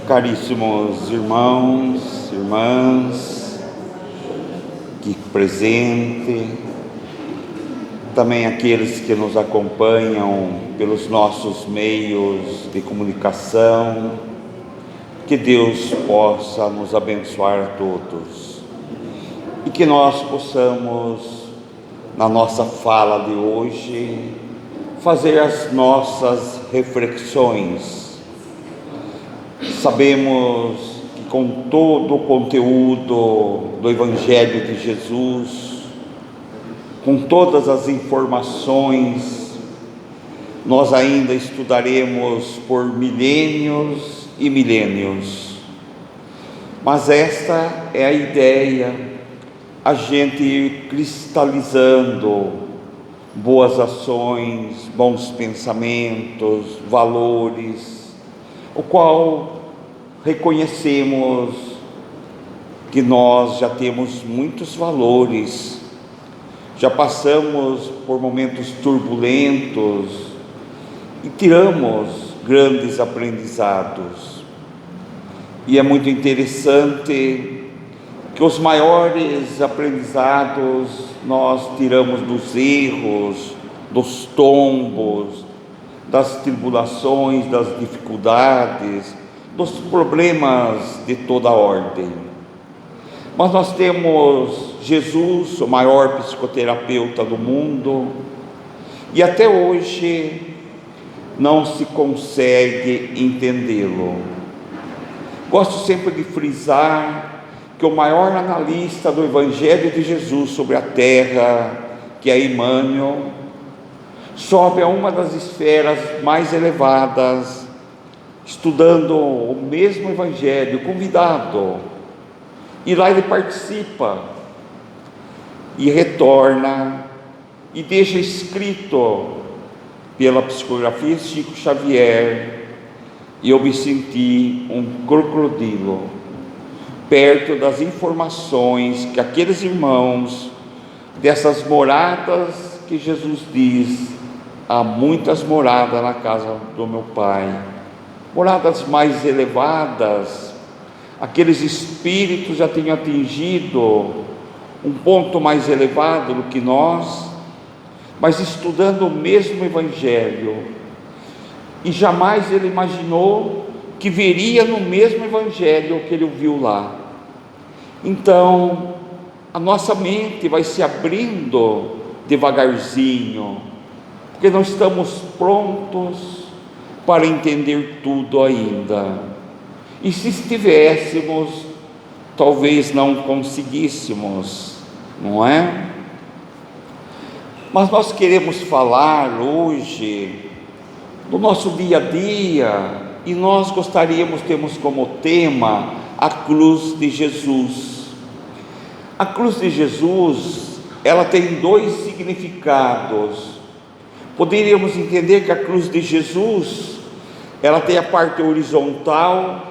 Caríssimos irmãos, irmãs, aqui presente, também aqueles que nos acompanham pelos nossos meios de comunicação, que Deus possa nos abençoar a todos e que nós possamos, na nossa fala de hoje, fazer as nossas reflexões. Sabemos que com todo o conteúdo do Evangelho de Jesus, com todas as informações, nós ainda estudaremos por milênios e milênios. Mas esta é a ideia, a gente ir cristalizando boas ações, bons pensamentos, valores, o qual reconhecemos que nós já temos muitos valores, já passamos por momentos turbulentos e tiramos grandes aprendizados. E é muito interessante que os maiores aprendizados nós tiramos dos erros, dos tombos, das tribulações, das dificuldades, dos problemas de toda ordem. Mas nós temos Jesus, o maior psicoterapeuta do mundo, e até hoje não se consegue entendê-lo. Gosto sempre de frisar que o maior analista do Evangelho de Jesus sobre a terra, que é Emmanuel, sobe a uma das esferas mais elevadas, estudando o mesmo Evangelho, convidado, e lá ele participa, e retorna, e deixa escrito pela psicografia de Chico Xavier, e eu me senti um crocodilo, perto das informações que aqueles irmãos, dessas moradas que Jesus diz, há muitas moradas na casa do meu Pai, moradas mais elevadas, aqueles espíritos já tinham atingido um ponto mais elevado do que nós, mas estudando o mesmo Evangelho, e jamais ele imaginou que veria no mesmo Evangelho que ele viu lá. Então, a nossa mente vai se abrindo devagarzinho, porque não estamos prontos para entender tudo ainda, e se estivéssemos, talvez não conseguíssemos, não é? Mas nós queremos falar hoje do nosso dia a dia, e nós gostaríamos, temos como tema a cruz de Jesus. A cruz de Jesus, ela tem dois significados. Poderíamos entender que a cruz de Jesus, ela tem a parte horizontal,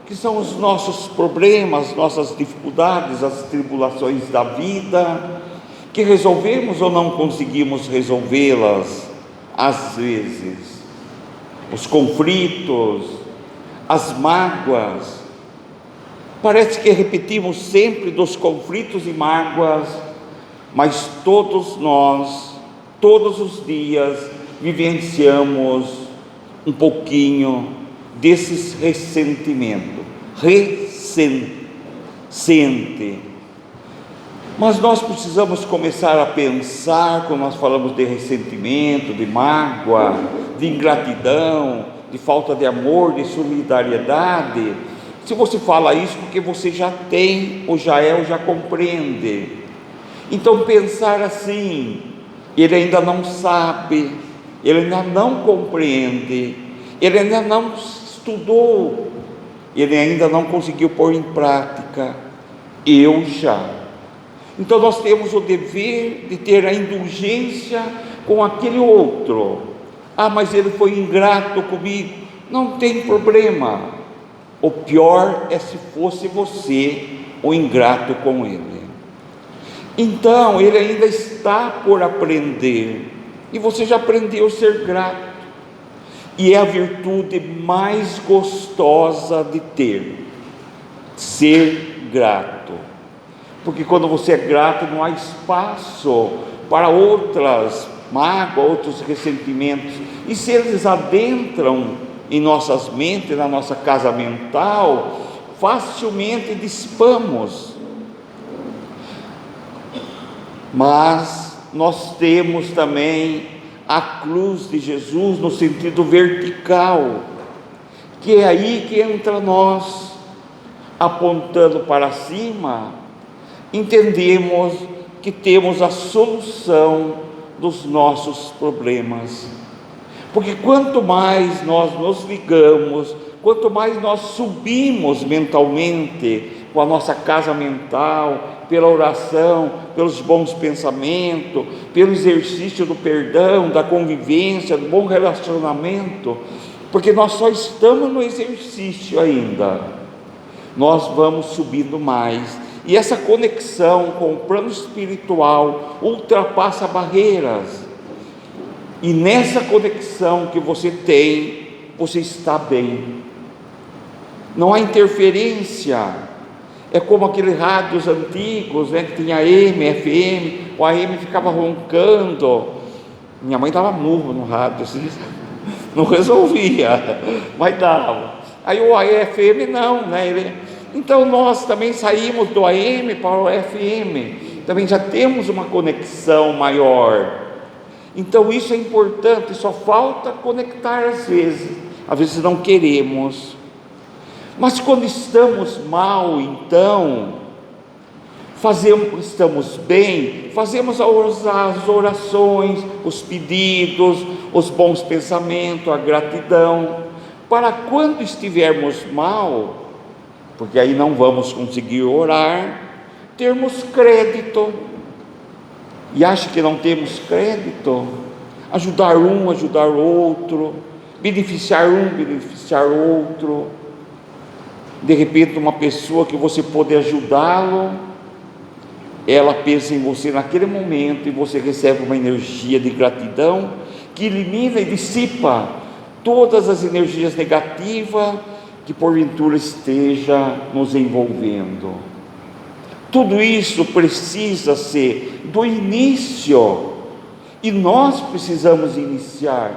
que são os nossos problemas, nossas dificuldades, as tribulações da vida, que resolvemos ou não conseguimos resolvê-las, às vezes, os conflitos, as mágoas. Parece que repetimos sempre dos conflitos e mágoas, mas todos nós, todos os dias, vivenciamos um pouquinho desses ressentimentos, mas nós precisamos começar a pensar, quando nós falamos de ressentimento, de mágoa, de ingratidão, de falta de amor, de solidariedade, se você fala isso porque você já tem, ou já é, ou já compreende. Então pensar assim, ele ainda não sabe, ele ainda não compreende, ele ainda não estudou, ele ainda não conseguiu pôr em prática, eu já. Então nós temos o dever de ter a indulgência com aquele outro. Ah, mas ele foi ingrato comigo. Não tem problema. O pior é se fosse você o ingrato com ele. Então ele ainda está por aprender, e você já aprendeu a ser grato. e é a virtude mais gostosa de ter, ser grato. Porque quando você é grato, não há espaço para outras mágoas, outros ressentimentos, e se eles adentram em nossas mentes, na nossa casa mental, facilmente dissipamos. Mas nós temos também a cruz de Jesus no sentido vertical, que é aí que entra nós, apontando para cima, entendemos que temos a solução dos nossos problemas. Porque quanto mais nós nos ligamos, quanto mais nós subimos mentalmente com a nossa casa mental, pela oração, pelos bons pensamentos, pelo exercício do perdão, da convivência, do bom relacionamento, porque nós só estamos no exercício ainda, nós vamos subindo mais, e essa conexão com o plano espiritual ultrapassa barreiras, e nessa conexão que você tem, você está bem, não há interferência. É como aqueles rádios antigos, né, que tinha AM, FM, o AM ficava roncando, minha mãe dava murro no rádio, assim, não resolvia, mas dava. Aí o FM não, né? Então nós também saímos do AM para o FM, também já temos uma conexão maior. Então isso é importante, só falta conectar às vezes não queremos. Mas quando estamos mal, então, estamos bem, fazemos as orações, os pedidos, os bons pensamentos, a gratidão, para quando estivermos mal, porque aí não vamos conseguir orar, termos crédito. E acha que não temos crédito? Ajudar um, ajudar outro, beneficiar um, beneficiar outro. De repente uma pessoa que você pode ajudá-lo, ela pensa em você naquele momento, e você recebe uma energia de gratidão, que elimina e dissipa todas as energias negativas, que porventura esteja nos envolvendo. Tudo isso precisa ser do início, e nós precisamos iniciar.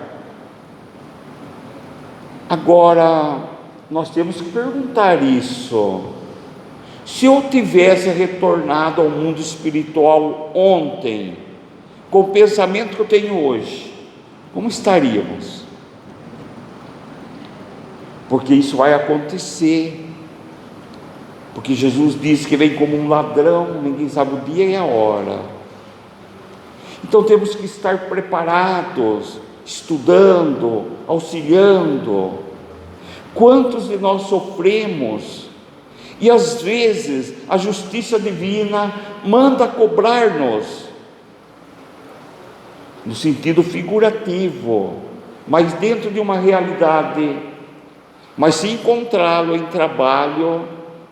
Agora, nós temos que perguntar isso: se eu tivesse retornado ao mundo espiritual ontem, com o pensamento que eu tenho hoje, como estaríamos? Porque isso vai acontecer, porque Jesus disse que vem como um ladrão, ninguém sabe o dia e a hora. Então temos que estar preparados, estudando, auxiliando. Quantos de nós sofremos, e às vezes a justiça divina manda cobrar-nos, no sentido figurativo, mas dentro de uma realidade. Mas se encontrá-lo em trabalho,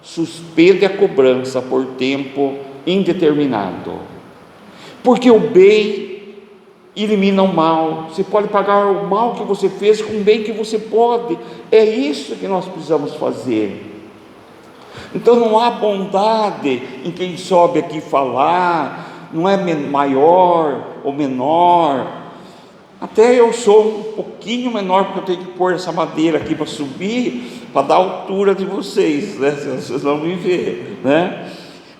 suspende a cobrança por tempo indeterminado, porque o bem elimina o mal. Você pode pagar o mal que você fez com o bem que você pode. É isso que nós precisamos fazer. Então não há bondade em quem sobe aqui falar, não é maior ou menor. Até eu sou um pouquinho menor, porque eu tenho que pôr essa madeira aqui para subir, para dar a altura de vocês, né? Vocês vão me ver, né?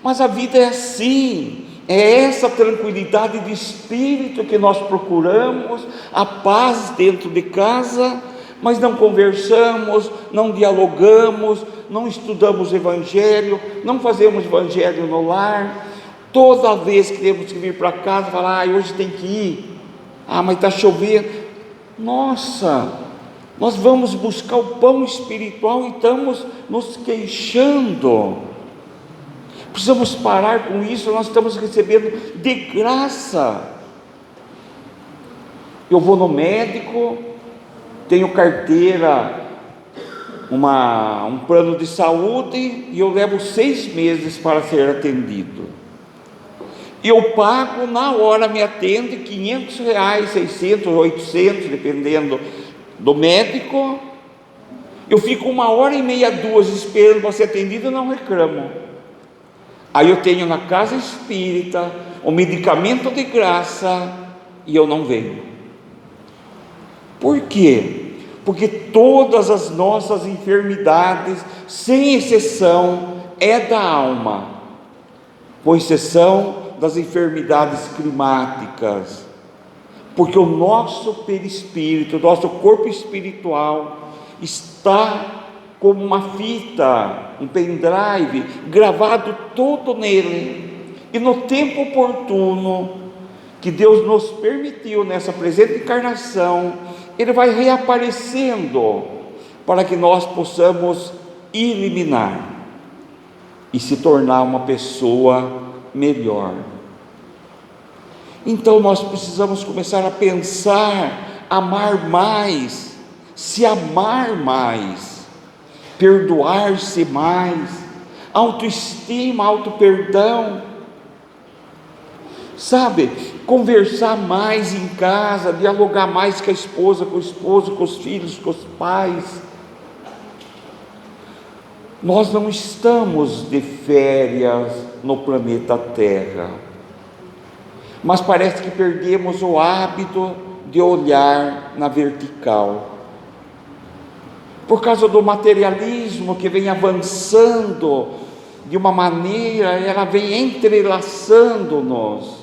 Mas a vida é assim, é essa tranquilidade de espírito que nós procuramos, a paz dentro de casa, mas não conversamos, não dialogamos, não estudamos o Evangelho, não fazemos Evangelho no lar. Toda vez que temos que vir para casa, falar: hoje tem que ir, mas está chovendo. Nossa, nós vamos buscar o pão espiritual e estamos nos queixando. Precisamos parar com isso. Nós estamos recebendo de graça. Eu vou no médico, tenho carteira, um plano de saúde, e eu levo 6 meses para ser atendido. E eu pago, na hora me atende R$500, 600, 800, dependendo do médico, eu fico 1h30, 2 esperando para ser atendido e não reclamo. Aí eu tenho na casa espírita o medicamento de graça e eu não venho. Por quê? Porque todas as nossas enfermidades, sem exceção, é da alma, com exceção das enfermidades climáticas, porque o nosso perispírito, o nosso corpo espiritual está como uma fita, um pendrive, gravado todo nele, e no tempo oportuno que Deus nos permitiu nessa presente encarnação, ele vai reaparecendo para que nós possamos eliminar e se tornar uma pessoa melhor. Então nós precisamos começar a pensar, amar mais, se amar mais, perdoar-se mais, autoestima, autoperdão, sabe, conversar mais em casa, dialogar mais com a esposa, com o esposo, com os filhos, com os pais. Nós não estamos de férias no planeta Terra, mas parece que perdemos o hábito de olhar na vertical, por causa do materialismo que vem avançando de uma maneira, ela vem entrelaçando-nos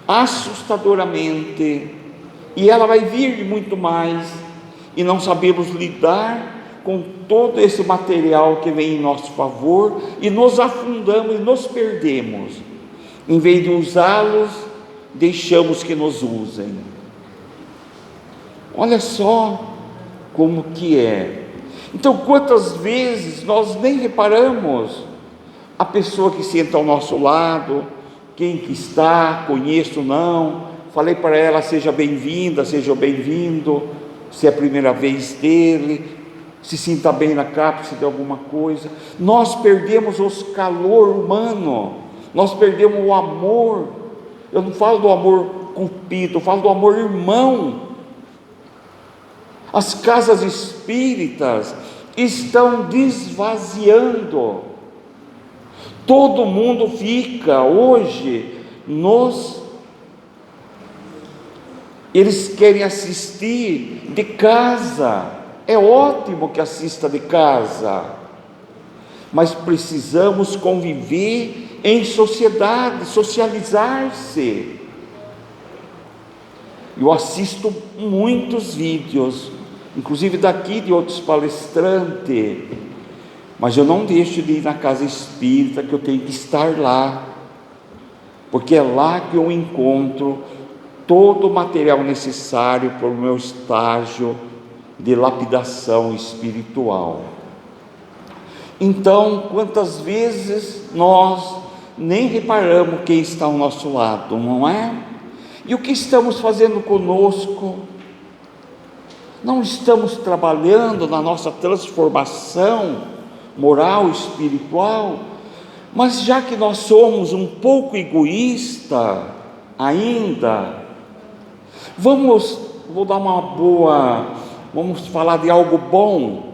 assustadoramente, e ela vai vir muito mais, e não sabemos lidar com todo esse material que vem em nosso favor, e nos afundamos e nos perdemos. Em vez de usá-los, deixamos que nos usem. Olha só como que é. Então, quantas vezes nós nem reparamos a pessoa que senta ao nosso lado, quem que está, conheço ou não, falei para ela, seja bem-vinda, seja bem-vindo, se é a primeira vez dele, se sinta bem na capa, de alguma coisa. Nós perdemos o calor humano, nós perdemos o amor. Eu não falo do amor cupido, eu falo do amor irmão. As casas espíritas estão desvaziando. Todo mundo fica hoje eles querem assistir de casa. É ótimo que assista de casa, mas precisamos conviver em sociedade, socializar-se. Eu assisto muitos vídeos, inclusive daqui de outros palestrantes, mas eu não deixo de ir na casa espírita, que eu tenho que estar lá, porque é lá que eu encontro todo o material necessário para o meu estágio de lapidação espiritual. Então, quantas vezes nós nem reparamos quem está ao nosso lado, não é? E o que estamos fazendo conosco? Não estamos trabalhando na nossa transformação moral, espiritual? Mas já que nós somos um pouco egoísta ainda, vamos falar de algo bom.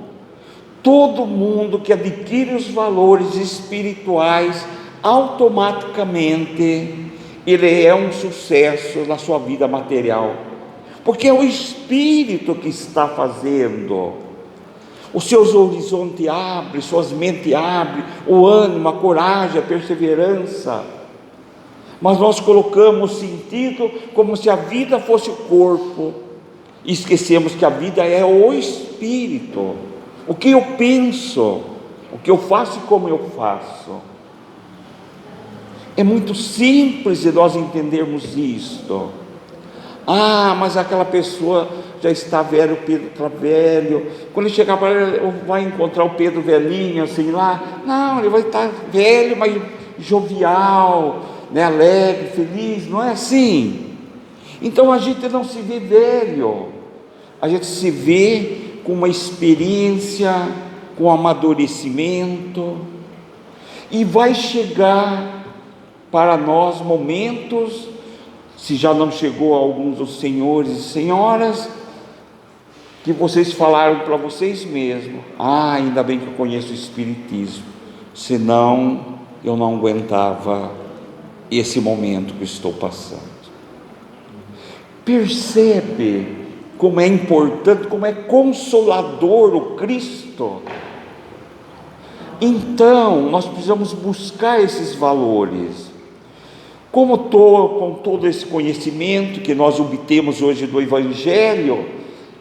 Todo mundo que adquire os valores espirituais, automaticamente ele é um sucesso na sua vida material, porque é o espírito que está fazendo. Os seus horizontes abrem, suas mentes abrem, o ânimo, a coragem, a perseverança. Mas nós colocamos sentido como se a vida fosse o corpo, e esquecemos que a vida é o espírito. O que eu penso, o que eu faço e como eu faço. É muito simples de nós entendermos isto. Ah, mas aquela pessoa já está velho, o Pedro está velho. Quando ele chegar para ele, vai encontrar o Pedro velhinho, assim lá. Não, ele vai estar velho, mas jovial, né, alegre, feliz, não é assim? Então a gente não se vê velho, a gente se vê com uma experiência, com amadurecimento, e vai chegar para nós momentos, se já não chegou a alguns dos senhores e senhoras, que vocês falaram para vocês mesmos: ah, ainda bem que eu conheço o Espiritismo, senão eu não aguentava esse momento que eu estou passando. Percebe como é importante, como é consolador o Cristo? Então, nós precisamos buscar esses valores. Como com todo esse conhecimento que nós obtemos hoje do Evangelho,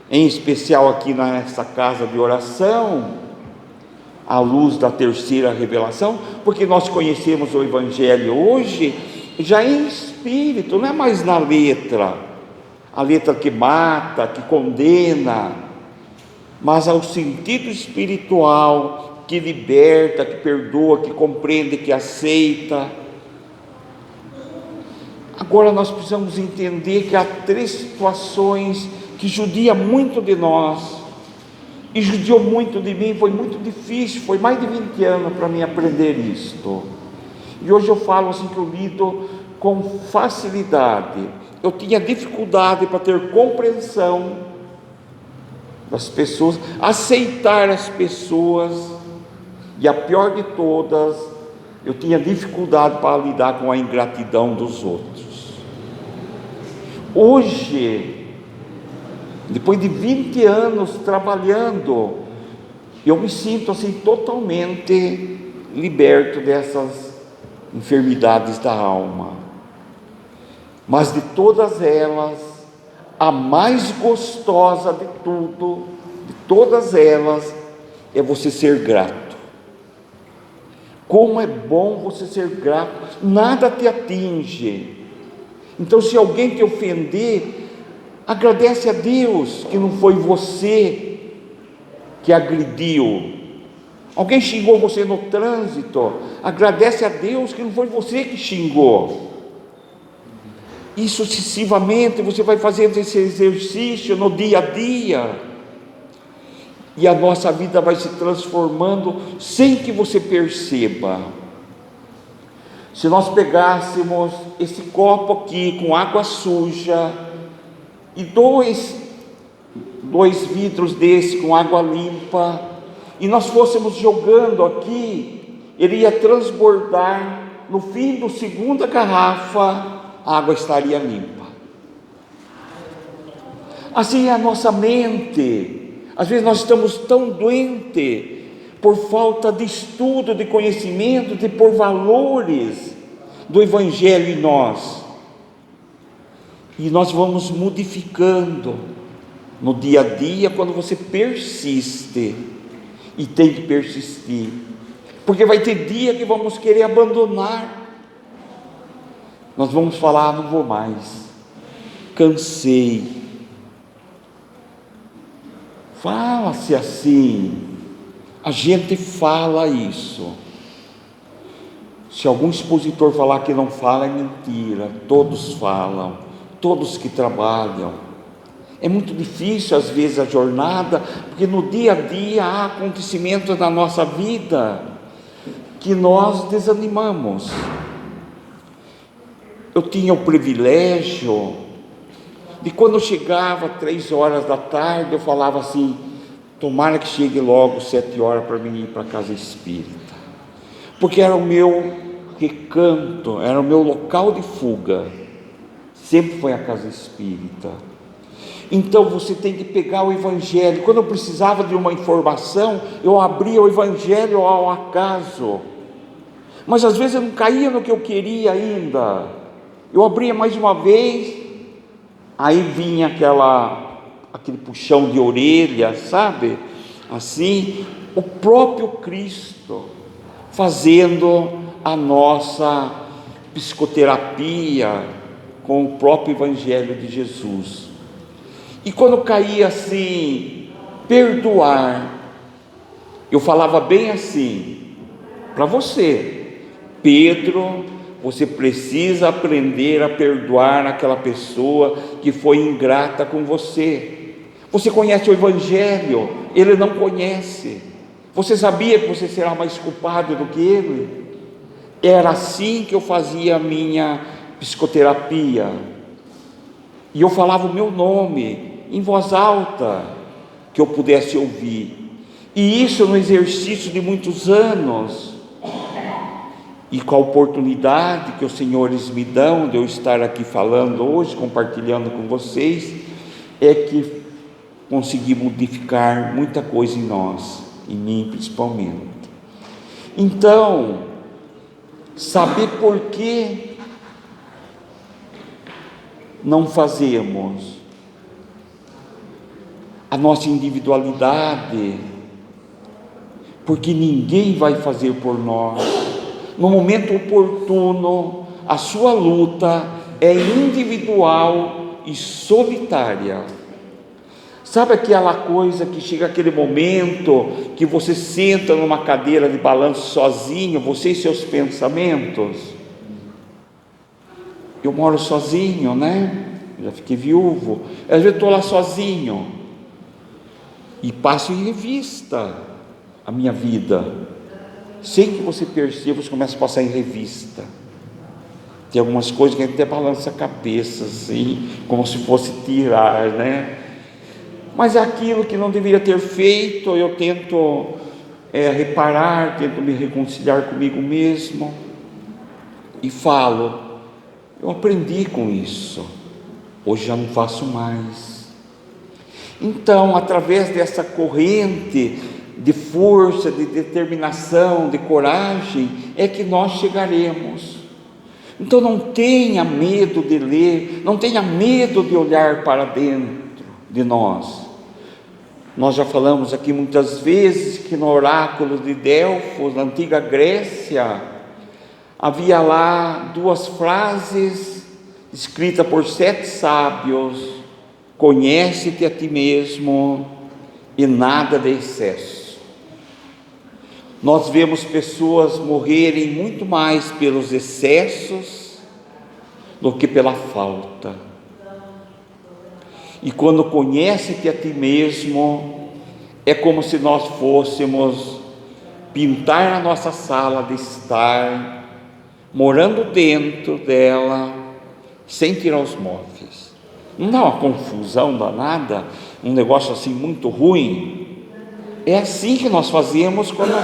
em especial aqui nessa casa de oração, à luz da terceira revelação, porque nós conhecemos o Evangelho hoje já em espírito, não é mais na letra, a letra que mata, que condena, mas ao sentido espiritual, que liberta, que perdoa, que compreende, que aceita. Agora nós precisamos entender que há 3 situações que judia muito de nós, e judiou muito de mim. Foi muito difícil, foi mais de 20 anos para mim aprender isto, e hoje eu falo assim que eu lido com facilidade. Eu tinha dificuldade para ter compreensão das pessoas, aceitar as pessoas, e a pior de todas, eu tinha dificuldade para lidar com a ingratidão dos outros. Hoje, depois de 20 anos trabalhando, eu me sinto assim totalmente liberto dessas enfermidades da alma. Mas de todas elas, a mais gostosa de tudo, de todas elas, é você ser grato. Como é bom você ser grato, nada te atinge. Então, se alguém te ofender, agradece a Deus que não foi você que agrediu. Alguém xingou você no trânsito, agradece a Deus que não foi você que xingou. E sucessivamente você vai fazendo esse exercício no dia a dia, e a nossa vida vai se transformando sem que você perceba. Se nós pegássemos esse copo aqui com água suja e dois vidros desse com água limpa, e nós fôssemos jogando aqui, ele ia transbordar. No fim do segunda garrafa, a água estaria limpa. Assim é a nossa mente. Às vezes nós estamos tão doentes por falta de estudo, de conhecimento, de por valores do Evangelho em nós, e nós vamos modificando no dia a dia quando você persiste, e tem que persistir, porque vai ter dia que vamos querer abandonar, nós vamos falar: não vou mais, cansei. Fala-se assim, a gente fala isso. Se algum expositor falar que não fala, é mentira. Todos falam, todos que trabalham. É muito difícil às vezes a jornada, porque no dia a dia há acontecimentos na nossa vida que nós desanimamos. Eu tinha o privilégio de, quando chegava 3 horas da tarde, eu falava assim: tomara que chegue logo 7 horas para mim ir para a casa espírita, porque era o meu recanto, era o meu local de fuga, sempre foi a casa espírita. Então você tem que pegar o Evangelho. Quando eu precisava de uma informação, eu abria o Evangelho ao acaso, mas às vezes eu não caía no que eu queria ainda, eu abria mais uma vez, aí vinha aquele puxão de orelha, sabe? Assim, o próprio Cristo fazendo a nossa psicoterapia com o próprio Evangelho de Jesus. E quando caía assim, perdoar, eu falava bem assim para você: Pedro, você precisa aprender a perdoar aquela pessoa que foi ingrata com você. Você conhece o Evangelho, ele não conhece. Você sabia que você será mais culpado do que ele? Era assim que eu fazia a minha psicoterapia. E eu falava o meu nome em voz alta, que eu pudesse ouvir, e isso no exercício de muitos anos, e com a oportunidade que os senhores me dão de eu estar aqui falando hoje, compartilhando com vocês, é que consegui modificar muita coisa em nós, em mim principalmente. Então, saber por que não fazemos a nossa individualidade, porque ninguém vai fazer por nós. No momento oportuno, a sua luta é individual e solitária. Sabe aquela coisa que chega aquele momento que você senta numa cadeira de balanço sozinho, você e seus pensamentos? Eu moro sozinho, né? Já fiquei viúvo. Às vezes estou lá sozinho e passo em revista a minha vida. Sem que você perceba, você começa a passar em revista. Tem algumas coisas que a gente até balança a cabeça, assim, como se fosse tirar, né? Mas aquilo que não deveria ter feito, eu tento reparar, tento me reconciliar comigo mesmo e falo, eu aprendi com isso, hoje já não faço mais. Então, através dessa corrente de força, de determinação, de coragem, é que nós chegaremos. Então não tenha medo de ler, não tenha medo de olhar para dentro de nós. Nós já falamos aqui muitas vezes que no oráculo de Delfos, na antiga Grécia, havia lá 2 frases escritas por 7 sábios: conhece-te a ti mesmo e nada de excesso. Nós vemos pessoas morrerem muito mais pelos excessos do que pela falta. E quando conhece-te a ti mesmo, é como se nós fôssemos pintar a nossa sala de estar, morando dentro dela, sem tirar os móveis. Não dá uma confusão danada, um negócio assim muito ruim? É assim que nós fazemos quando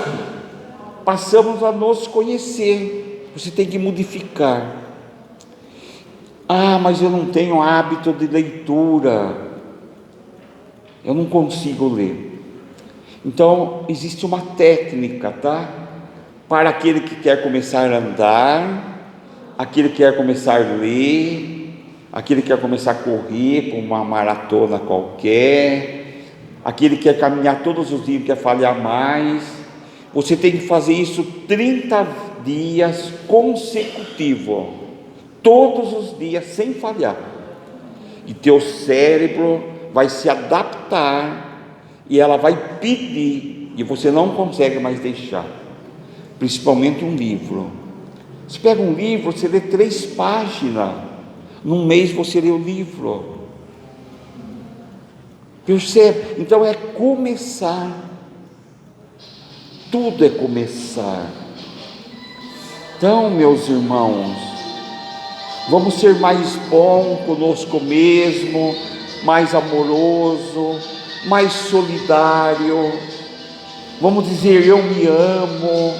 passamos a nos conhecer. Você tem que modificar. Ah, mas eu não tenho hábito de leitura, eu não consigo ler. Então existe uma técnica, tá? Para aquele que quer começar a andar, aquele que quer começar a ler, aquele que quer começar a correr por uma maratona qualquer, aquele que quer caminhar todos os dias, quer falhar mais. Você tem que fazer isso 30 dias consecutivos, todos os dias, sem falhar, e teu cérebro vai se adaptar, e ela vai pedir, e você não consegue mais deixar. Principalmente um livro. Você pega um livro, você lê 3 páginas, num mês você lê o livro. Percebe? Então é começar. Tudo é começar. Então, meus irmãos, vamos ser mais bom conosco mesmo, mais amoroso, mais solidário. Vamos dizer eu me amo,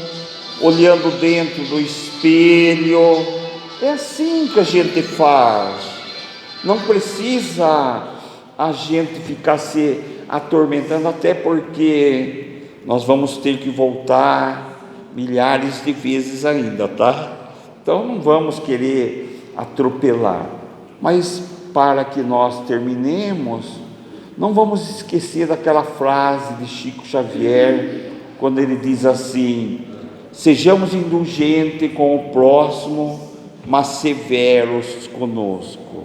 olhando dentro do espelho. É assim que a gente faz. Não precisa a gente ficar se atormentando, até porque nós vamos ter que voltar milhares de vezes ainda, tá? Então não vamos querer atropelar, mas para que nós terminemos, não vamos esquecer daquela frase de Chico Xavier, quando ele diz assim: sejamos indulgentes com o próximo, mas severos conosco,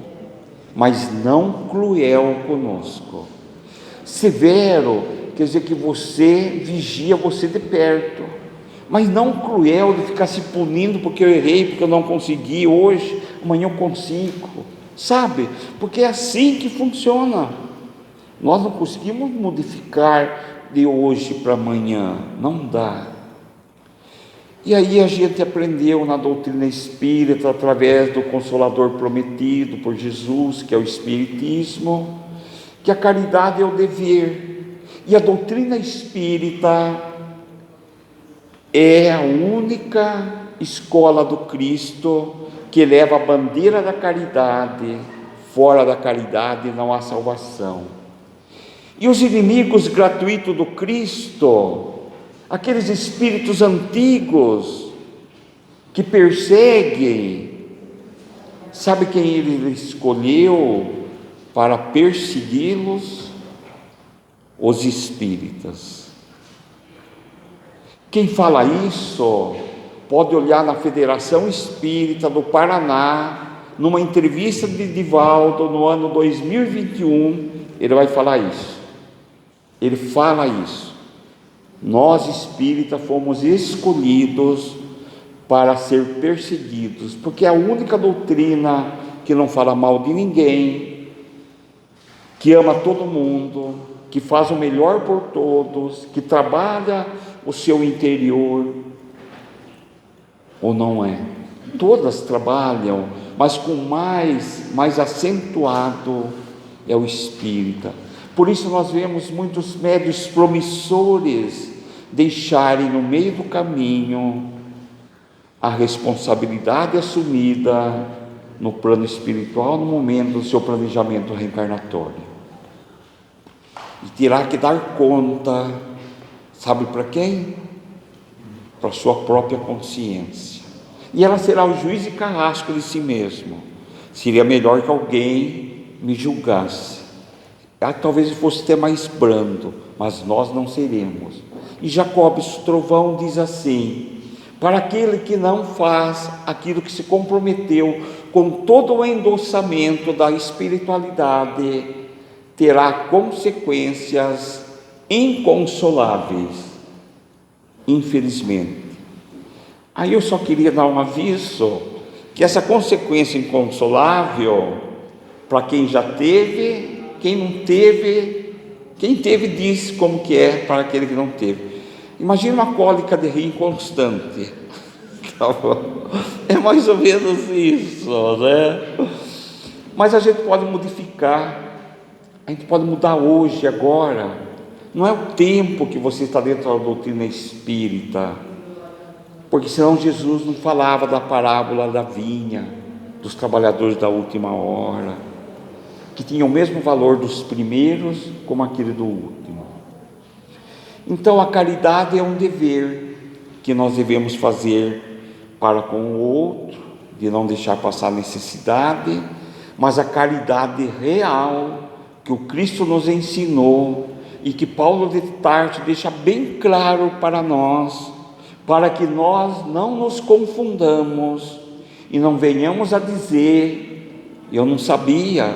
mas não cruel conosco. Severo quer dizer que você vigia você de perto, mas não cruel de ficar se punindo porque eu errei, porque eu não consegui hoje, amanhã eu consigo, sabe? Porque é assim que funciona. Nós não conseguimos modificar de hoje para amanhã, não dá. E aí a gente aprendeu na doutrina espírita, através do Consolador prometido por Jesus, que é o Espiritismo, que a caridade é o dever. E a doutrina espírita é a única escola do Cristo que leva a bandeira da caridade. Fora da caridade não há salvação. E os inimigos gratuitos do Cristo, aqueles espíritos antigos que perseguem, sabe quem ele escolheu para persegui-los? Os espíritas. Quem fala isso pode olhar na Federação Espírita do Paraná, numa entrevista de Divaldo no ano 2021, ele vai falar isso. Ele fala isso. Nós espíritas fomos escolhidos para ser perseguidos, porque é a única doutrina que não fala mal de ninguém, que ama todo mundo, que faz o melhor por todos, que trabalha o seu interior. Ou não é? Todas trabalham, mas com mais acentuado é o espírita. Por isso nós vemos muitos médios promissores deixarem no meio do caminho a responsabilidade assumida no plano espiritual no momento do seu planejamento reencarnatório. E terá que dar conta, sabe para quem? Para a sua própria consciência. E ela será o juiz e carrasco de si mesmo. Seria melhor que alguém me julgasse. Talvez fosse até mais brando, mas nós não seremos. E Jacobs Trovão diz assim: para aquele que não faz aquilo que se comprometeu com todo o endossamento da espiritualidade, terá consequências inconsoláveis, infelizmente. Aí eu só queria dar um aviso, que essa consequência inconsolável, para quem já teve, quem não teve, quem teve diz como que é para aquele que não teve. Imagina uma cólica de rim constante. É mais ou menos isso, né? Mas a gente pode modificar, a gente pode mudar hoje, agora. Não é o tempo que você está dentro da doutrina espírita, porque senão Jesus não falava da parábola da vinha, dos trabalhadores da última hora, que tinha o mesmo valor dos primeiros como aquele do último. Então a caridade é um dever que nós devemos fazer para com o outro, de não deixar passar necessidade, mas a caridade real que o Cristo nos ensinou e que Paulo de Tarso deixa bem claro para nós, para que nós não nos confundamos e não venhamos a dizer: eu não sabia,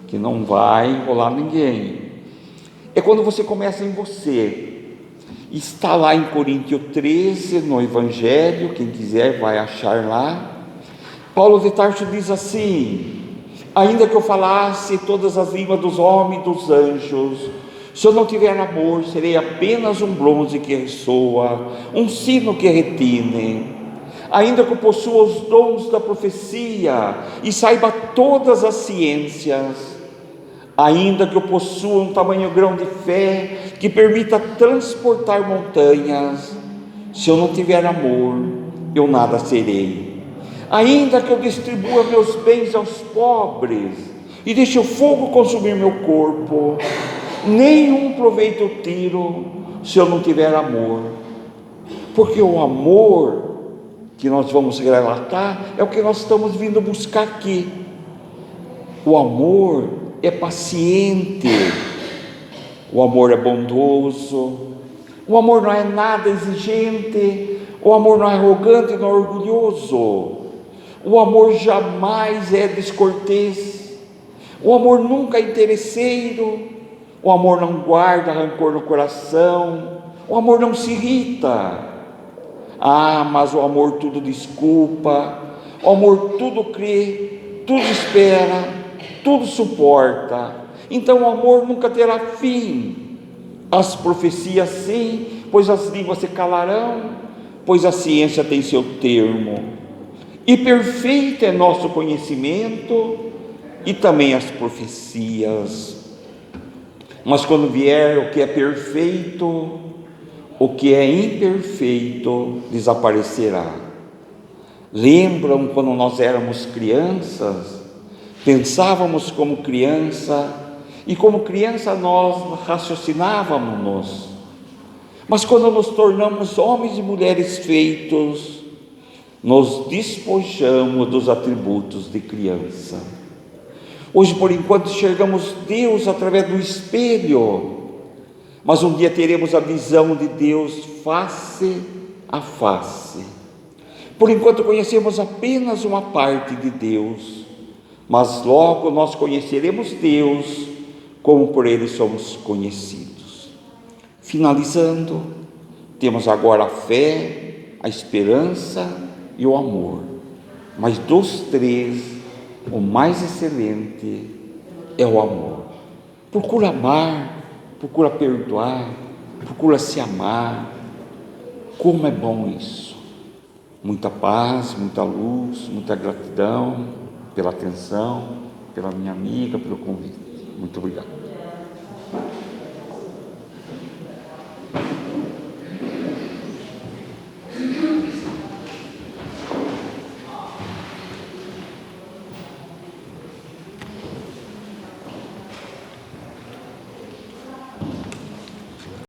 que não vai enrolar ninguém. É quando você começa em você. Está lá em Coríntios 13, no Evangelho, quem quiser vai achar lá. Paulo de Tarso diz assim: ainda que eu falasse todas as línguas dos homens e dos anjos, se eu não tiver amor, serei apenas um bronze que ressoa, um sino que retine. Ainda que eu possua os dons da profecia e saiba todas as ciências, ainda que eu possua um tamanho grão de fé que permita transportar montanhas, se eu não tiver amor, eu nada serei. Ainda que eu distribua meus bens aos pobres e deixe o fogo consumir meu corpo, nenhum proveito eu tiro se eu não tiver amor. Porque o amor que nós vamos relatar é o que nós estamos vindo buscar aqui. O amor é paciente, o amor é bondoso, o amor não é nada exigente, o amor não é arrogante, não é orgulhoso, o amor jamais é descortês, o amor nunca é interesseiro, o amor não guarda rancor no coração, o amor não se irrita. Mas o amor tudo desculpa, o amor tudo crê, tudo espera, tudo suporta. Então o amor nunca terá fim. As profecias sim, pois as línguas se calarão, pois a ciência tem seu termo. E perfeito é nosso conhecimento e também as profecias. Mas quando vier o que é perfeito, o que é imperfeito desaparecerá. Lembram quando nós éramos crianças? Pensávamos como criança, e como criança nós raciocinávamos. Mas quando nos tornamos homens e mulheres feitos, nos despojamos dos atributos de criança. Hoje, por enquanto, enxergamos Deus através do espelho, mas um dia teremos a visão de Deus face a face. Por enquanto conhecemos apenas uma parte de Deus, mas logo nós conheceremos Deus como por Ele somos conhecidos. Finalizando, temos agora a fé, a esperança e o amor, mas dos três, o mais excelente é o amor. Procura amar, procura perdoar, procura se amar. Como é bom isso! Muita paz, muita luz, muita gratidão pela atenção, pela minha amiga, pelo convite. Muito obrigado.